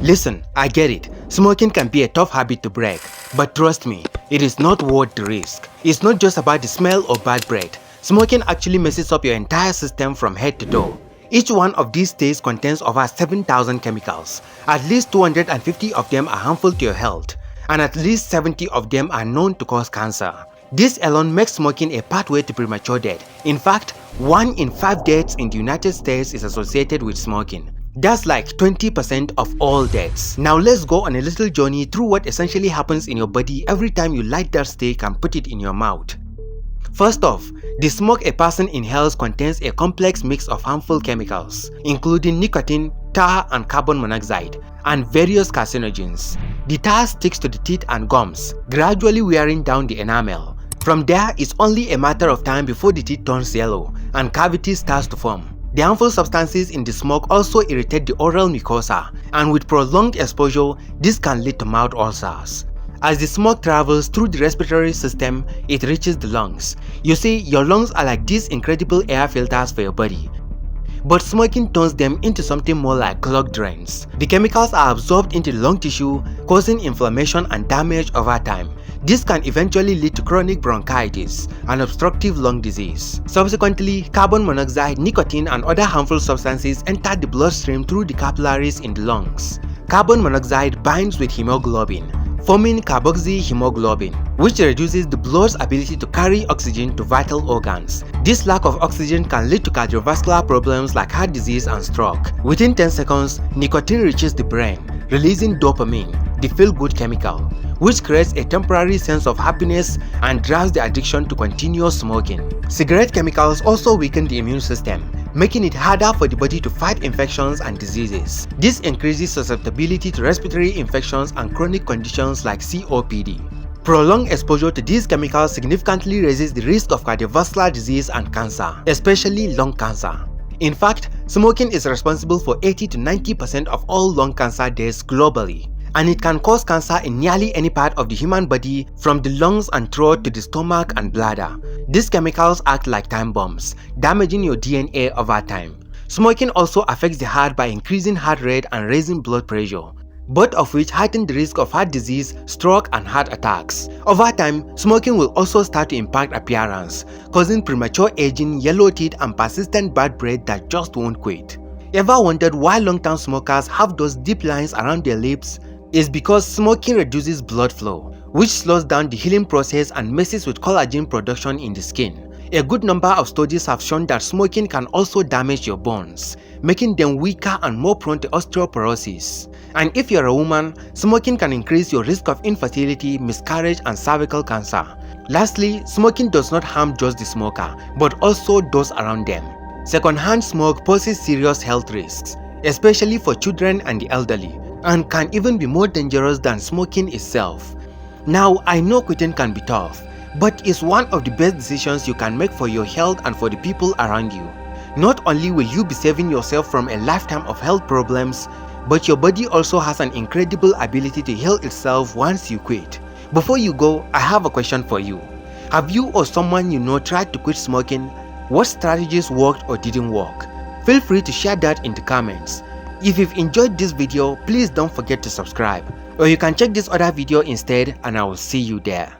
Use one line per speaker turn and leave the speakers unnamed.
Listen, I get it. Smoking can be a tough habit to break, but trust me, it is not worth the risk. It's not just about the smell or bad breath. Smoking actually messes up your entire system from head to toe. Each one of these states contains over 7,000 chemicals. At least 250 of them are harmful to your health, and at least 70 of them are known to cause cancer. This alone makes smoking a pathway to premature death. In fact, 1 in 5 deaths in the United States is associated with smoking. That's like 20% of all deaths. Now let's go on a little journey through what essentially happens in your body every time you light that stick and put it in your mouth. First off, the smoke a person inhales contains a complex mix of harmful chemicals, including nicotine, tar and carbon monoxide, and various carcinogens. The tar sticks to the teeth and gums, gradually wearing down the enamel. From there, it's only a matter of time before the teeth turns yellow and cavities starts to form. The harmful substances in the smoke also irritate the oral mucosa, and with prolonged exposure, this can lead to mouth ulcers. As the smoke travels through the respiratory system, it reaches the lungs. You see, your lungs are like these incredible air filters for your body. But smoking turns them into something more like clogged drains. The chemicals are absorbed into the lung tissue, causing inflammation and damage over time. This can eventually lead to chronic bronchitis and obstructive lung disease. Subsequently, carbon monoxide, nicotine, and other harmful substances enter the bloodstream through the capillaries in the lungs. Carbon monoxide binds with hemoglobin, forming carboxyhemoglobin, which reduces the blood's ability to carry oxygen to vital organs. This lack of oxygen can lead to cardiovascular problems like heart disease and stroke. Within 10 seconds, nicotine reaches the brain, releasing dopamine, the feel-good chemical, which creates a temporary sense of happiness and drives the addiction to continue smoking. Cigarette chemicals also weaken the immune system, making it harder for the body to fight infections and diseases. This increases susceptibility to respiratory infections and chronic conditions like COPD. Prolonged exposure to these chemicals significantly raises the risk of cardiovascular disease and cancer, especially lung cancer. In fact, smoking is responsible for 80 to 90% of all lung cancer deaths globally, and it can cause cancer in nearly any part of the human body, from the lungs and throat to the stomach and bladder. These chemicals act like time bombs, damaging your DNA over time. Smoking also affects the heart by increasing heart rate and raising blood pressure, both of which heighten the risk of heart disease, stroke, and heart attacks. Over time, smoking will also start to impact appearance, causing premature aging, yellow teeth, and persistent bad breath that just won't quit. Ever wondered why long-term smokers have those deep lines around their lips? It's because smoking reduces blood flow, which slows down the healing process and messes with collagen production in the skin. A good number of studies have shown that smoking can also damage your bones, making them weaker and more prone to osteoporosis. And if you're a woman, smoking can increase your risk of infertility, miscarriage, and cervical cancer. Lastly, smoking does not harm just the smoker, but also those around them. Secondhand smoke poses serious health risks, especially for children and the elderly, and can even be more dangerous than smoking itself. Now, I know quitting can be tough, but it's one of the best decisions you can make for your health and for the people around you. Not only will you be saving yourself from a lifetime of health problems, but your body also has an incredible ability to heal itself once you quit. Before you go, I have a question for you. Have you or someone you know tried to quit smoking? What strategies worked or didn't work? Feel free to share that in the comments. If you've enjoyed this video, please don't forget to subscribe, or you can check this other video instead, and I will see you there.